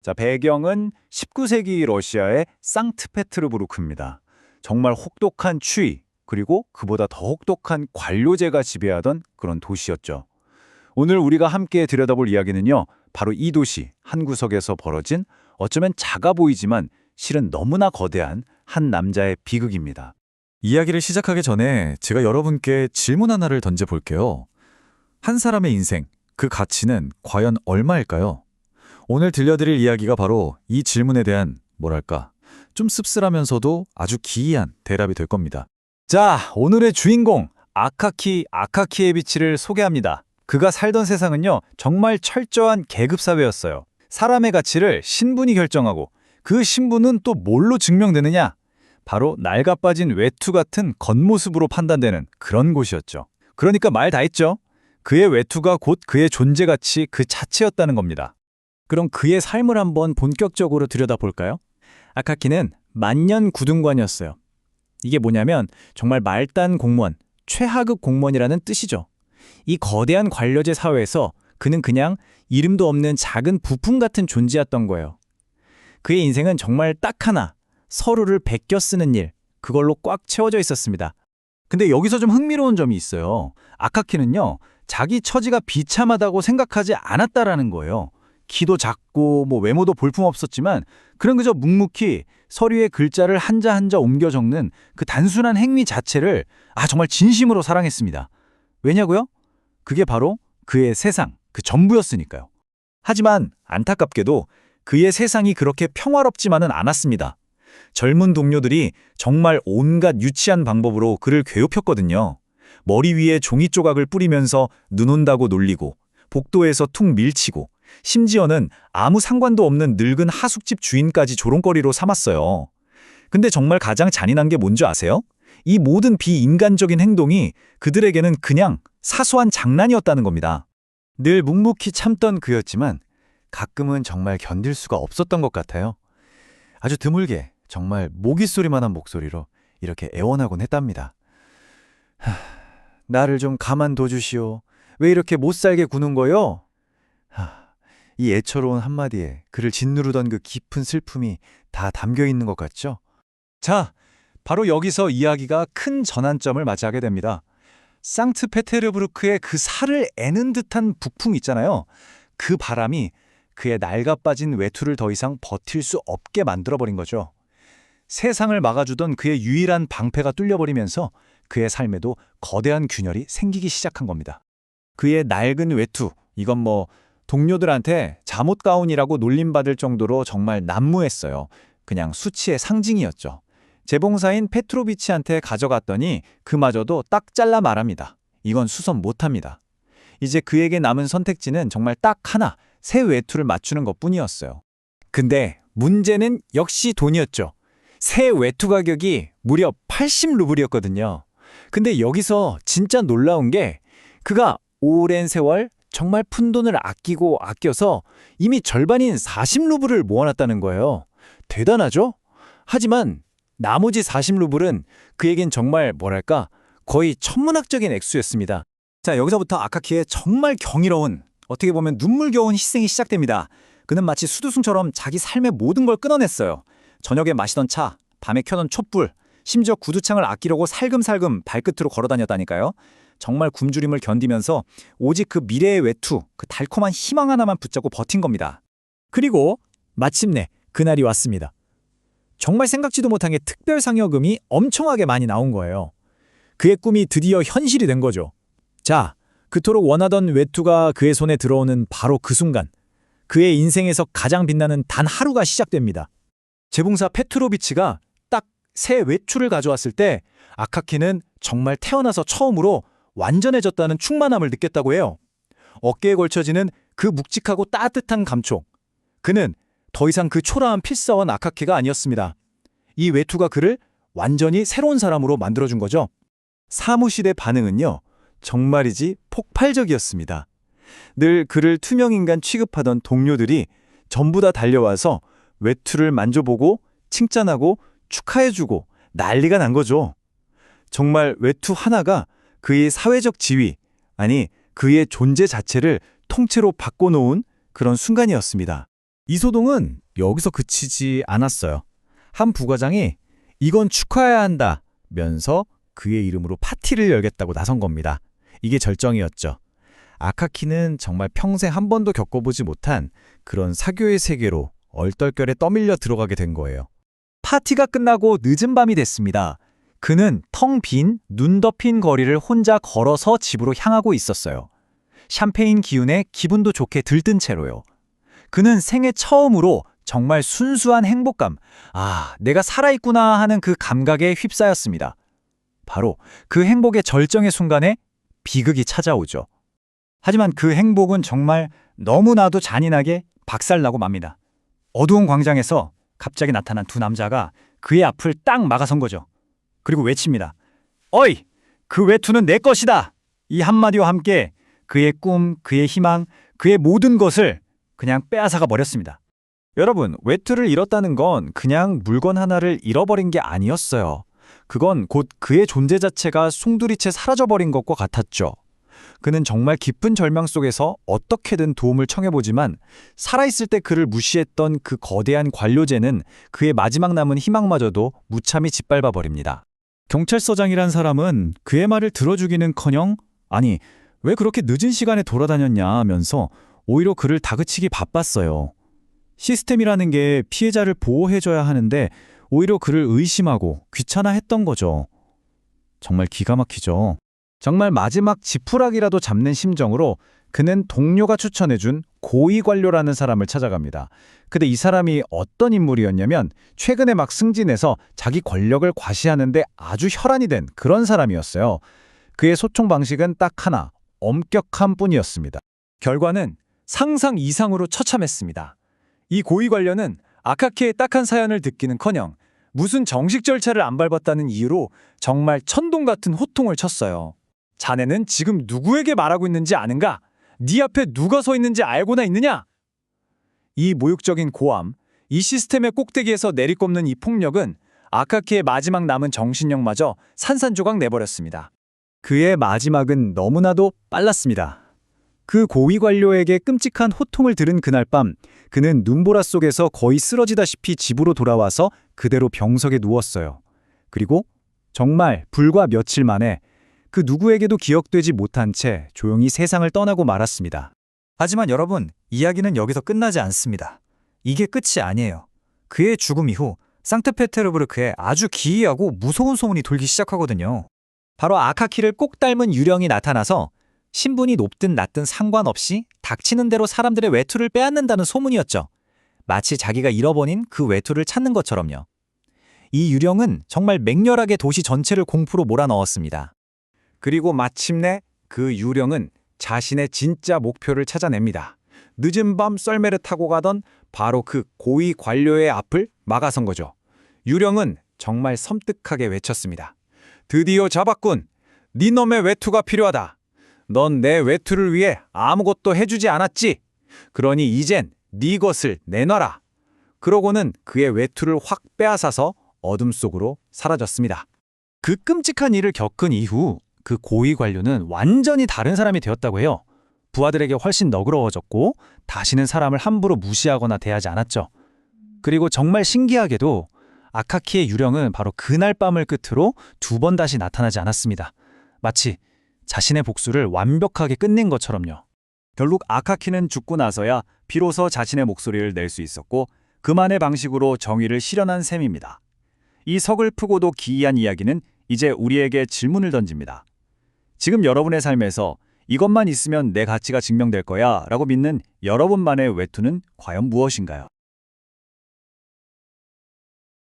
자, 배경은 19세기 러시아의 상트페테르부르크입니다. 정말 혹독한 추위, 그리고 그보다 더 혹독한 관료제가 지배하던 그런 도시였죠. 오늘 우리가 함께 들여다볼 이야기는요, 바로 이 도시 한 구석에서 벌어진 어쩌면 작아 보이지만 실은 너무나 거대한 한 남자의 비극입니다. 이야기를 시작하기 전에 제가 여러분께 질문 하나를 던져볼게요. 한 사람의 인생, 그 가치는 과연 얼마일까요? 오늘 들려드릴 이야기가 바로 이 질문에 대한 뭐랄까, 좀 씁쓸하면서도 아주 기이한 대답이 될 겁니다. 자, 오늘의 주인공 아카키 아카키에비치를 소개합니다. 그가 살던 세상은요, 정말 철저한 계급 사회였어요. 사람의 가치를 신분이 결정하고 그 신분은 또 뭘로 증명되느냐? 바로 낡아빠진 외투 같은 겉모습으로 판단되는 그런 곳이었죠. 그러니까 말 다 했죠. 그의 외투가 곧 그의 존재 가치 그 자체였다는 겁니다. 그럼 그의 삶을 한번 본격적으로 들여다볼까요? 아카키는 만년 구둔관이었어요. 이게 뭐냐면 정말 말단 공무원, 최하급 공무원이라는 뜻이죠. 이 거대한 관료제 사회에서 그는 그냥 이름도 없는 작은 부품 같은 존재였던 거예요. 그의 인생은 정말 딱 하나, 서로를 베껴 쓰는 일, 그걸로 꽉 채워져 있었습니다. 근데 여기서 좀 흥미로운 점이 있어요. 아카키는요, 자기 처지가 비참하다고 생각하지 않았다라는 거예요. 키도 작고 외모도 볼품없었지만 그런 그저 묵묵히 서류에 글자를 한자 한자 옮겨 적는 그 단순한 행위 자체를 정말 진심으로 사랑했습니다. 왜냐고요? 그게 바로 그의 세상, 그 전부였으니까요. 하지만 안타깝게도 그의 세상이 그렇게 평화롭지만은 않았습니다. 젊은 동료들이 정말 온갖 유치한 방법으로 그를 괴롭혔거든요. 머리 위에 종이 조각을 뿌리면서 눈 온다고 놀리고 복도에서 툭 밀치고 심지어는 아무 상관도 없는 늙은 하숙집 주인까지 조롱거리로 삼았어요. 근데 정말 가장 잔인한 게 뭔지 아세요? 이 모든 비인간적인 행동이 그들에게는 그냥 사소한 장난이었다는 겁니다. 늘 묵묵히 참던 그였지만 가끔은 정말 견딜 수가 없었던 것 같아요. 아주 드물게 정말 모기 소리만한 목소리로 이렇게 애원하곤 했답니다. 나를 좀 가만둬 주시오. 왜 이렇게 못살게 구는 거요? 이 애처로운 한마디에 그를 짓누르던 그 깊은 슬픔이 다 담겨 있는 것 같죠? 자, 바로 여기서 이야기가 큰 전환점을 맞이하게 됩니다. 상트페테르부르크의 그 살을 애는 듯한 북풍 있잖아요. 그 바람이 그의 낡아빠진 외투를 더 이상 버틸 수 없게 만들어버린 거죠. 세상을 막아주던 그의 유일한 방패가 뚫려버리면서 그의 삶에도 거대한 균열이 생기기 시작한 겁니다. 그의 낡은 외투, 이건 동료들한테 잠옷 가운이라고 놀림받을 정도로 정말 난무했어요. 그냥 수치의 상징이었죠. 재봉사인 페트로비치한테 가져갔더니 그마저도 딱 잘라 말합니다. 이건 수선 못합니다. 이제 그에게 남은 선택지는 정말 딱 하나, 새 외투를 맞추는 것뿐이었어요. 근데 문제는 역시 돈이었죠. 새 외투 가격이 무려 80루블이었거든요. 근데 여기서 진짜 놀라운 게 그가 오랜 세월 정말 푼돈을 아끼고 아껴서 이미 절반인 40루블을 모아놨다는 거예요. 대단하죠? 하지만 나머지 40루블은 그에겐 정말 거의 천문학적인 액수였습니다. 자, 여기서부터 아카키의 정말 경이로운, 어떻게 보면 눈물겨운 희생이 시작됩니다. 그는 마치 수두승처럼 자기 삶의 모든 걸 끊어냈어요. 저녁에 마시던 차, 밤에 켜놓은 촛불, 심지어 구두창을 아끼려고 살금살금 발끝으로 걸어다녔다니까요. 정말 굶주림을 견디면서 오직 그 미래의 외투, 그 달콤한 희망 하나만 붙잡고 버틴 겁니다. 그리고 마침내 그날이 왔습니다. 정말 생각지도 못한 게 특별 상여금이 엄청나게 많이 나온 거예요. 그의 꿈이 드디어 현실이 된 거죠. 자, 그토록 원하던 외투가 그의 손에 들어오는 바로 그 순간, 그의 인생에서 가장 빛나는 단 하루가 시작됩니다. 재봉사 페트로비치가 딱 새 외투를 가져왔을 때 아카키는 정말 태어나서 처음으로 완전해졌다는 충만함을 느꼈다고 해요. 어깨에 걸쳐지는 그 묵직하고 따뜻한 감촉. 그는 더 이상 그 초라한 필사원 아카키가 아니었습니다. 이 외투가 그를 완전히 새로운 사람으로 만들어준 거죠. 사무실의 반응은요, 정말이지 폭발적이었습니다. 늘 그를 투명인간 취급하던 동료들이 전부 다 달려와서 외투를 만져보고 칭찬하고 축하해주고 난리가 난 거죠. 정말 외투 하나가 그의 사회적 지위, 아니 그의 존재 자체를 통째로 바꿔놓은 그런 순간이었습니다. 이소동은 여기서 그치지 않았어요. 한 부과장이 이건 축하해야 한다면서 그의 이름으로 파티를 열겠다고 나선 겁니다. 이게 절정이었죠. 아카키는 정말 평생 한 번도 겪어보지 못한 그런 사교의 세계로 얼떨결에 떠밀려 들어가게 된 거예요. 파티가 끝나고 늦은 밤이 됐습니다. 그는 텅 빈, 눈 덮인 거리를 혼자 걸어서 집으로 향하고 있었어요. 샴페인 기운에 기분도 좋게 들뜬 채로요. 그는 생애 처음으로 정말 순수한 행복감, 내가 살아있구나 하는 그 감각에 휩싸였습니다. 바로 그 행복의 절정의 순간에 비극이 찾아오죠. 하지만 그 행복은 정말 너무나도 잔인하게 박살나고 맙니다. 어두운 광장에서 갑자기 나타난 두 남자가 그의 앞을 딱 막아선 거죠. 그리고 외칩니다. 어이! 그 외투는 내 것이다! 이 한마디와 함께 그의 꿈, 그의 희망, 그의 모든 것을 그냥 빼앗아가 버렸습니다. 여러분, 외투를 잃었다는 건 그냥 물건 하나를 잃어버린 게 아니었어요. 그건 곧 그의 존재 자체가 숭두리째 사라져버린 것과 같았죠. 그는 정말 깊은 절망 속에서 어떻게든 도움을 청해보지만 살아있을 때 그를 무시했던 그 거대한 관료제는 그의 마지막 남은 희망마저도 무참히 짓밟아버립니다. 경찰서장이란 사람은 그의 말을 들어주기는커녕 아니 왜 그렇게 늦은 시간에 돌아다녔냐 하면서 오히려 그를 다그치기 바빴어요. 시스템이라는 게 피해자를 보호해줘야 하는데 오히려 그를 의심하고 귀찮아했던 거죠. 정말 기가 막히죠. 정말 마지막 지푸라기라도 잡는 심정으로 그는 동료가 추천해준 고위 관료라는 사람을 찾아갑니다. 근데 이 사람이 어떤 인물이었냐면 최근에 막 승진해서 자기 권력을 과시하는데 아주 혈안이 된 그런 사람이었어요. 그의 소통 방식은 딱 하나, 엄격한 뿐이었습니다. 결과는 상상 이상으로 처참했습니다. 이 고위 관료는 아카키의 딱한 사연을 듣기는커녕 무슨 정식 절차를 안 밟았다는 이유로 정말 천둥 같은 호통을 쳤어요. 자네는 지금 누구에게 말하고 있는지 아는가? 네 앞에 누가 서 있는지 알고나 있느냐? 이 모욕적인 고함, 이 시스템의 꼭대기에서 내리꼽는 이 폭력은 아카키의 마지막 남은 정신력마저 산산조각 내버렸습니다. 그의 마지막은 너무나도 빨랐습니다. 그 고위 관료에게 끔찍한 호통을 들은 그날 밤, 그는 눈보라 속에서 거의 쓰러지다시피 집으로 돌아와서 그대로 병석에 누웠어요. 그리고 정말 불과 며칠 만에 그 누구에게도 기억되지 못한 채 조용히 세상을 떠나고 말았습니다. 하지만 여러분, 이야기는 여기서 끝나지 않습니다. 이게 끝이 아니에요. 그의 죽음 이후 상트페테르부르크에 아주 기이하고 무서운 소문이 돌기 시작하거든요. 바로 아카키를 꼭 닮은 유령이 나타나서 신분이 높든 낮든 상관없이 닥치는 대로 사람들의 외투를 빼앗는다는 소문이었죠. 마치 자기가 잃어버린 그 외투를 찾는 것처럼요. 이 유령은 정말 맹렬하게 도시 전체를 공포로 몰아넣었습니다. 그리고 마침내 그 유령은 자신의 진짜 목표를 찾아냅니다. 늦은 밤 썰매를 타고 가던 바로 그 고위 관료의 앞을 막아선 거죠. 유령은 정말 섬뜩하게 외쳤습니다. 드디어 잡았군. 네 놈의 외투가 필요하다. 넌 내 외투를 위해 아무것도 해주지 않았지. 그러니 이젠 네 것을 내놔라. 그러고는 그의 외투를 확 빼앗아서 어둠 속으로 사라졌습니다. 그 끔찍한 일을 겪은 이후 그 고위 관료는 완전히 다른 사람이 되었다고 해요. 부하들에게 훨씬 너그러워졌고 다시는 사람을 함부로 무시하거나 대하지 않았죠. 그리고 정말 신기하게도 아카키의 유령은 바로 그날 밤을 끝으로 두 번 다시 나타나지 않았습니다. 마치 자신의 복수를 완벽하게 끝낸 것처럼요. 결국 아카키는 죽고 나서야 비로소 자신의 목소리를 낼 수 있었고 그만의 방식으로 정의를 실현한 셈입니다. 이 서글프고도 기이한 이야기는 이제 우리에게 질문을 던집니다. 지금 여러분의 삶에서 이것만 있으면 내 가치가 증명될 거야 라고 믿는 여러분만의 외투는 과연 무엇인가요?